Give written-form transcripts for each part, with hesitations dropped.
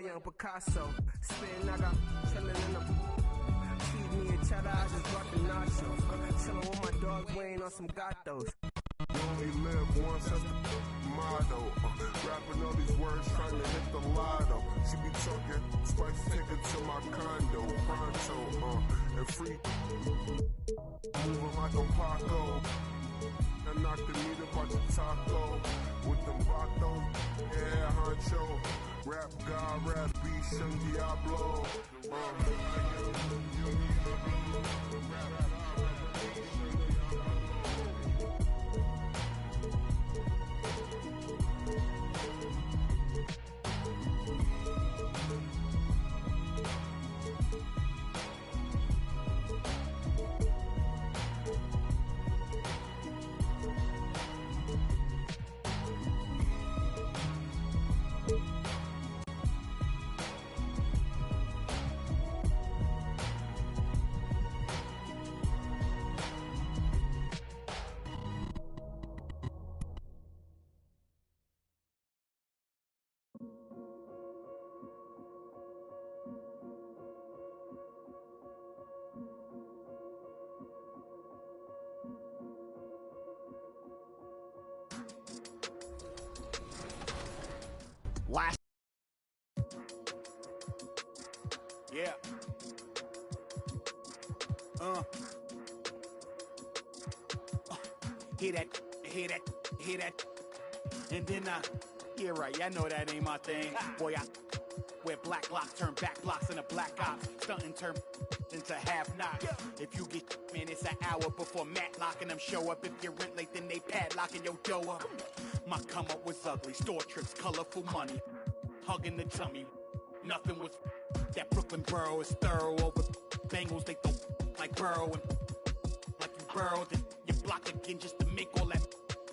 by young Picasso. Spin, I got chillin' in the. Feed me a cheddar, I just brought the nachos. Chillin' with my dog Wayne on some gatos. You only live once, that's the motto. Rapping all these words, trying to hit the lotto. She be talking, spice ticket to my condo, pronto, and free. Moving like a Paco. I knocked the meat about the taco. With them vatos, yeah, honcho. Rap God, rap beast, young Diablo. Last. Yeah. Hear that, hear that, hear that. And then yeah, right, yeah, I know that ain't my thing. Boy, I wear black locks, turn back blocks into black ops. Stunting turn into half knocks. If you get, man, it's an hour before Matlock and them show up. If you're rent late, then they padlocking your door up. My come up was ugly, store trips, colorful money, hugging the tummy. Nothing was that Brooklyn borough is thorough over Bengals. They throw like Burrow and like you burrowed and you block again just to make all that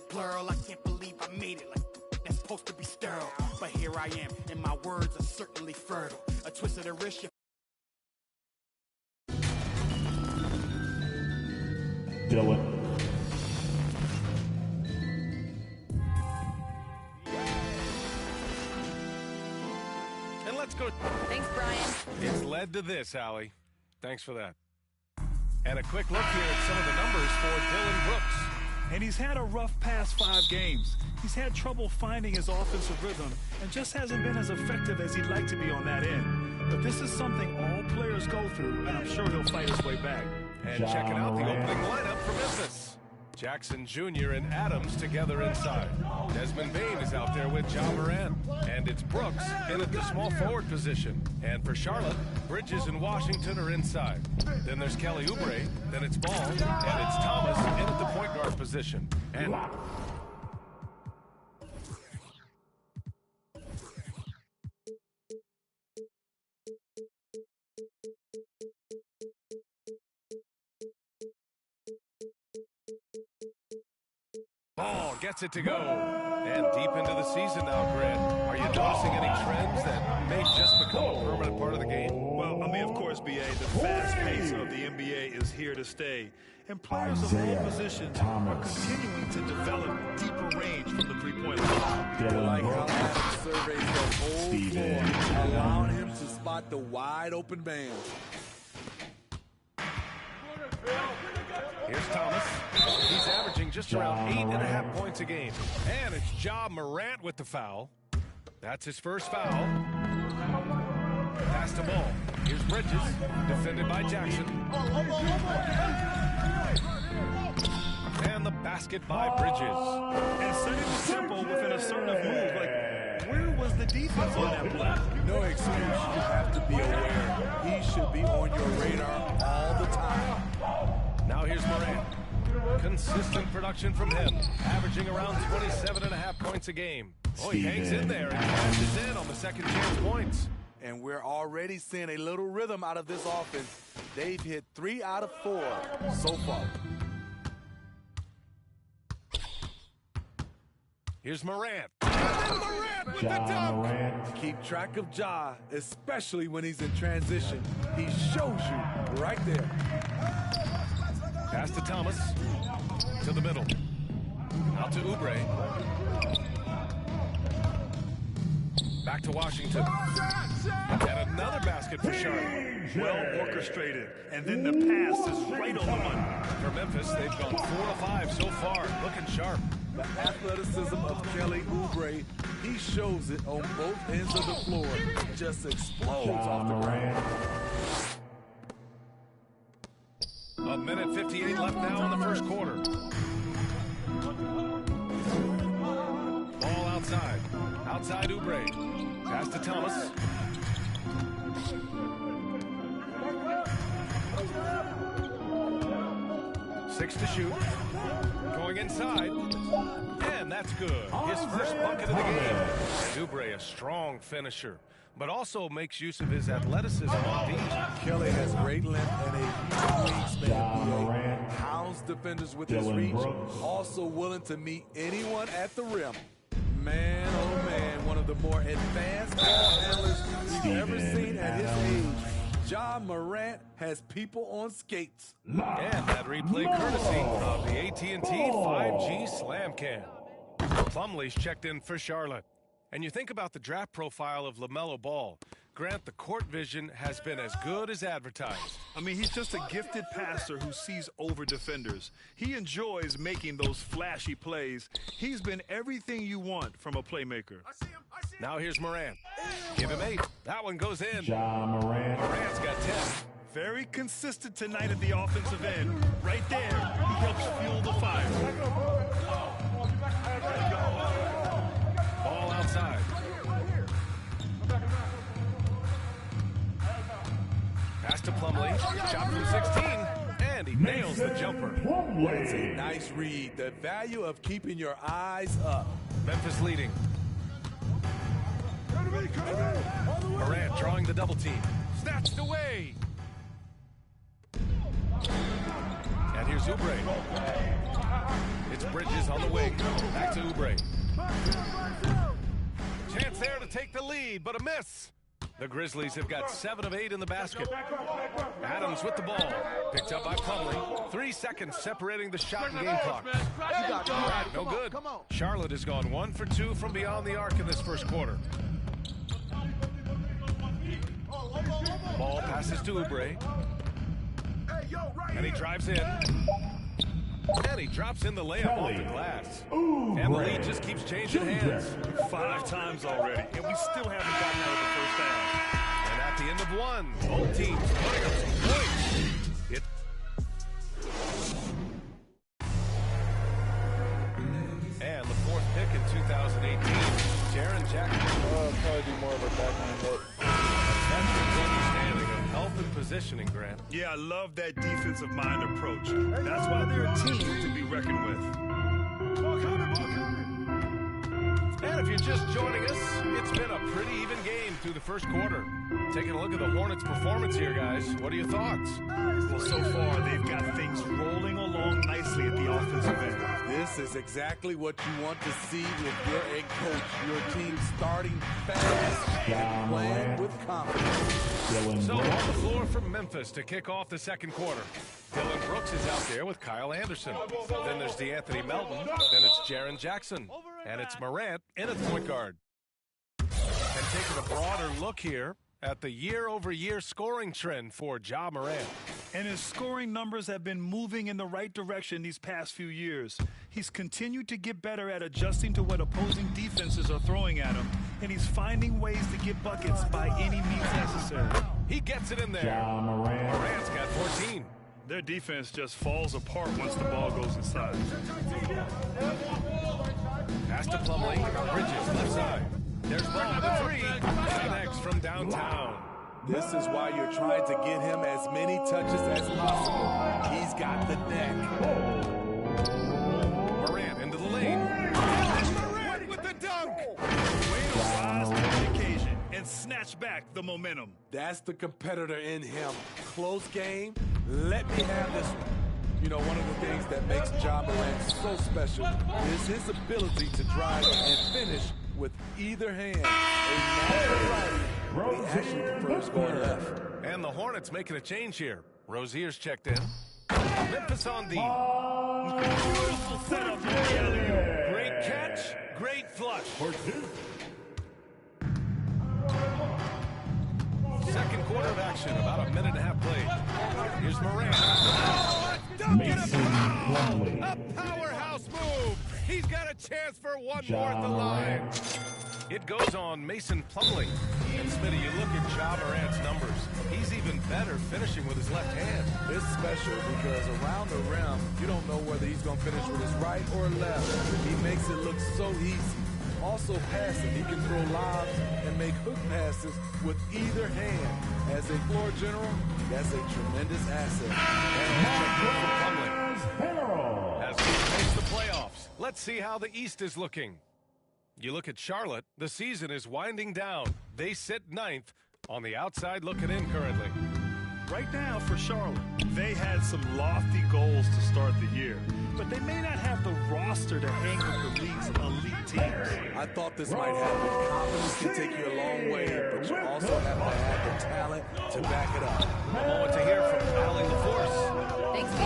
plural. I can't believe I made it like that's supposed to be sterile. But here I am, and my words are certainly fertile. A twist of the wrist. Dylan. Let's go. Thanks, Brian. It's led to this, Allie. Thanks for that. And a quick look here at some of the numbers for Dylan Brooks. And he's had a rough past 5 games. He's had trouble finding his offensive rhythm and just hasn't been as effective as he'd like to be on that end. But this is something all players go through, and I'm sure he'll fight his way back. And checking out the opening lineup for Memphis. Jackson Jr. and Adams together inside. Desmond Bain is out there with Ja Morant. And it's Brooks in at the small forward position. And for Charlotte, Bridges and Washington are inside. Then there's Kelly Oubre. Then it's Ball. And it's Thomas in at the point guard position. And Ball gets it to go. And deep into the season now, Grant. Are you noticing any trends that may just become a permanent part of the game? Well, I mean, of course, B.A., the fast pace of the NBA is here to stay. And players of all positions are continuing to develop deeper range from the three-point line. I like how Adams surveys the whole floor, allowing him to spot the wide-open man. Here's Thomas. He's averaging just around 8.5 points a game. And it's Ja Morant with the foul. That's his first foul. Pass to Ball. Here's Bridges, defended by Jackson. And the basket by Bridges. And setting the tempo with an assertive move. Like, where was the defense on that play? No excuse. You have to be aware. He should be on your radar all the time. Now here's Morant. Consistent production from him, averaging around 27.5 points a game. Oh, he hangs in there and cashes in on the second chance points. And we're already seeing a little rhythm out of this offense. They've hit 3 out of 4 so far. Here's Morant. And then Morant with the dunk. Keep track of Ja, especially when he's in transition. He shows you right there. Pass to Thomas. To the middle. Out to Oubre. Back to Washington. And another basket for Charlotte. Well orchestrated. And then the pass is right on the money. For Memphis, they've gone 4 of 5 so far. Looking sharp. The athleticism of Kelly Oubre, he shows it on both ends of the floor. Just explodes off the ground. A minute 58 left now in the first quarter. Ball outside. Outside Oubre. Pass to Thomas. Six to shoot. Going inside. And that's good. His first bucket of the game. And Oubre, a strong finisher, but also makes use of his athleticism on D. Kelly has great length and a huge wingspan. Hounds defenders with his reach. Also willing to meet anyone at the rim. Man, oh man, one of the more advanced ball handlers we've ever seen at his age. Ja Morant has people on skates. And that replay courtesy of the AT&T 5G Slam Cam. Plumlee's checked in for Charlotte. And you think about the draft profile of LaMelo Ball. Grant, the court vision has been as good as advertised. I mean, he's just a gifted passer who sees over defenders. He enjoys making those flashy plays. He's been everything you want from a playmaker. Now here's Morant. Give him 8. That one goes in. Morant's got 10. Very consistent tonight at the offensive end. Right there, he helps fuel the fire. Ball outside. Pass to Plumlee. Shot from 16. And he nails the jumper. That's a nice read. The value of keeping your eyes up. Memphis leading. Morant drawing the double team. Snatched away. And here's Oubre. It's Bridges on the wing. Back to Oubre. Chance there to take the lead, but a miss. The Grizzlies have got 7 of 8 in the basket. Adams with the ball. Picked up by Plumlee. 3 seconds separating the shot and game clock. No good. Charlotte has gone 1 for 2 from beyond the arc in this first quarter. Ball passes to Oubre. And he drives in. And he drops in the layup off the glass. And the lead just keeps changing hands. 5 times already, and we still haven't gotten out of the first half. And at the end of 1, both teams putting up some points. And the 4th pick in 2018, Jaren Jackson. Probably be more of a backhand hit. That's his understanding of health and positioning, Grant. Yeah, I love that defensive mind approach. That's why they're a team to be reckoned with. And if you're just joining us, it's been a pretty even game through the first quarter. Taking a look at the Hornets' performance here, guys. What are your thoughts? Well, so far, they've got things rolling along nicely at the offensive end. This is exactly what you want to see with your head coach. Your team starting fast and playing with confidence. So on the floor from Memphis to kick off the second quarter. Dylan Brooks is out there with Kyle Anderson. Then there's DeAnthony Melton. Then it's Jaren Jackson. And it's Morant in at point guard. And taking a broader look here at the year-over-year scoring trend for Ja Morant. And his scoring numbers have been moving in the right direction these past few years. He's continued to get better at adjusting to what opposing defenses are throwing at him, and he's finding ways to get buckets by any means necessary. He gets it in there. Morant's got 14. Their defense just falls apart once the ball goes inside. Pass to Plumlee. Bridges, left side. There's Ball with a 3. Connects from downtown. This is why you're trying to get him as many touches as possible. He's got the neck. Morant into the lane. Morant with the dunk. Way to rise to the occasion and snatch back the momentum. That's the competitor in him. Close game. Let me have this one. You know, one of the things that makes Ja Morant so special is his ability to drive and finish with either hand. A natural righty. He actually prefers going left. And the Hornets making a change here. Rozier's checked in. Memphis on D. Beautiful setup for the alley-oop. Great catch, great flush. second quarter of action, about a minute and a half played. Here's Moran. Don't get a foul! A powerhouse move! He's got a chance for one more at the line. It goes on Mason Plumlee. And Smitty, you look at Ja Morant's numbers. He's even better finishing with his left hand. It's special because around the rim, you don't know whether he's going to finish with his right or left. He makes it look so easy. Also passing, he can throw lobs and make hook passes with either hand. As a floor general, that's a tremendous asset. As we face the playoffs, let's see how the East is looking. You look at Charlotte, the season is winding down. They sit 9th, on the outside looking in currently. Right now for Charlotte, they had some lofty goals to start the year, but they may not have the roster to hang with the league's elite teams. I thought this might happen. Confidence can take you a long way, but you also have to have the talent to back it up. A moment to hear from Allie LaForce. Thanks, BA.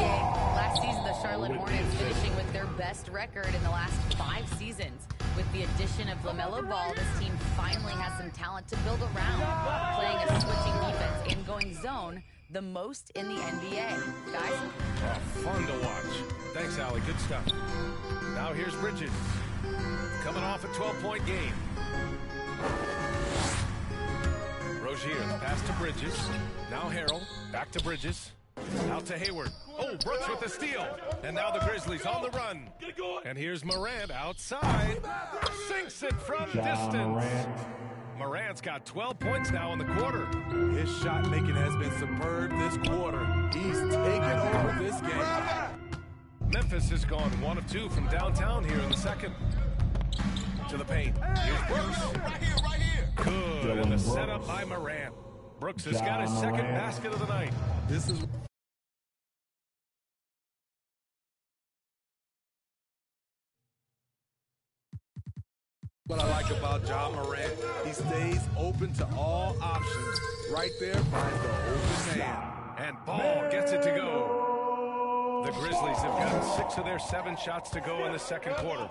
Last season, the Charlotte Hornets finishing with their best record in the last 5 seasons. With the addition of LaMelo Ball, this team finally has some talent to build around, playing a switching defense and going zone the most in the NBA. Guys? Fun to watch. Thanks, Allie. Good stuff. Now here's Bridges. Coming off a 12-point game. Rozier, the pass to Bridges. Now Harrell, back to Bridges. Out to Hayward. Oh, Brooks with the steal. And now the Grizzlies on the run. And here's Morant outside. Sinks it from distance. Morant's got 12 points now in the quarter. His shot making has been superb this quarter. He's taken over this game. Memphis has gone 1 of 2 from downtown here in the second. To the paint. Here's Brooks. Right here. Good. And the setup by Morant. Brooks has got his second basket of the night. This is what I like about Ja Morant. He stays open to all options. Right there finds the open man. And Ball gets it to go. The Grizzlies have gotten 6 of their 7 shots to go in the second quarter.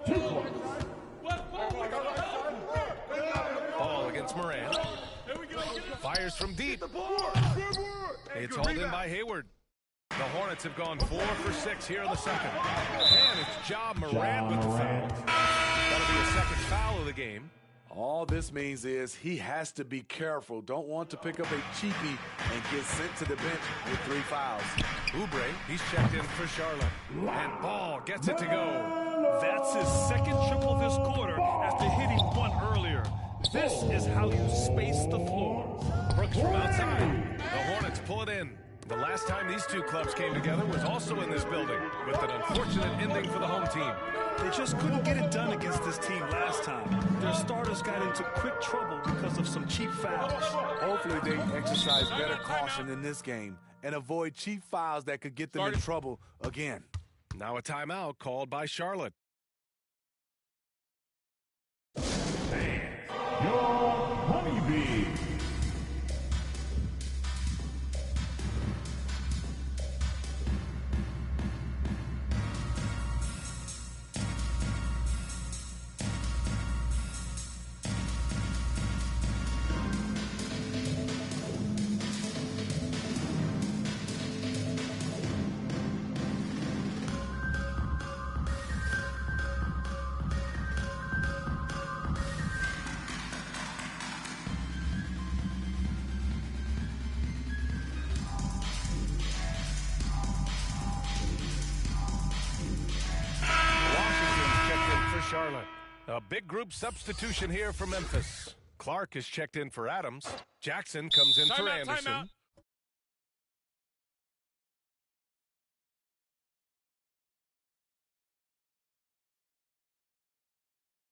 Ball against Morant. Fires from deep. It's hauled in by Hayward. The Hornets have gone 4 for 6 here in the second. And it's Ja Morant with the foul. That'll be a second foul of the game. All this means is he has to be careful. Don't want to pick up a cheapie and get sent to the bench with 3 fouls. Oubre, he's checked in for Charlotte. And Ball gets it to go. That's his second triple this quarter after hitting 1 earlier. This is how you space the floor. Brooks from outside. The Hornets pull it in. The last time these two clubs came together was also in this building, with an unfortunate ending for the home team. They just couldn't get it done against this team last time. Their starters got into quick trouble because of some cheap fouls. Hopefully they exercise better caution in this game and avoid cheap fouls that could get them in trouble again. Now a timeout called by Charlotte. Your Honeybee. Charlotte. A big group substitution here for Memphis. Clark is checked in for Adams. Jackson comes in for Anderson.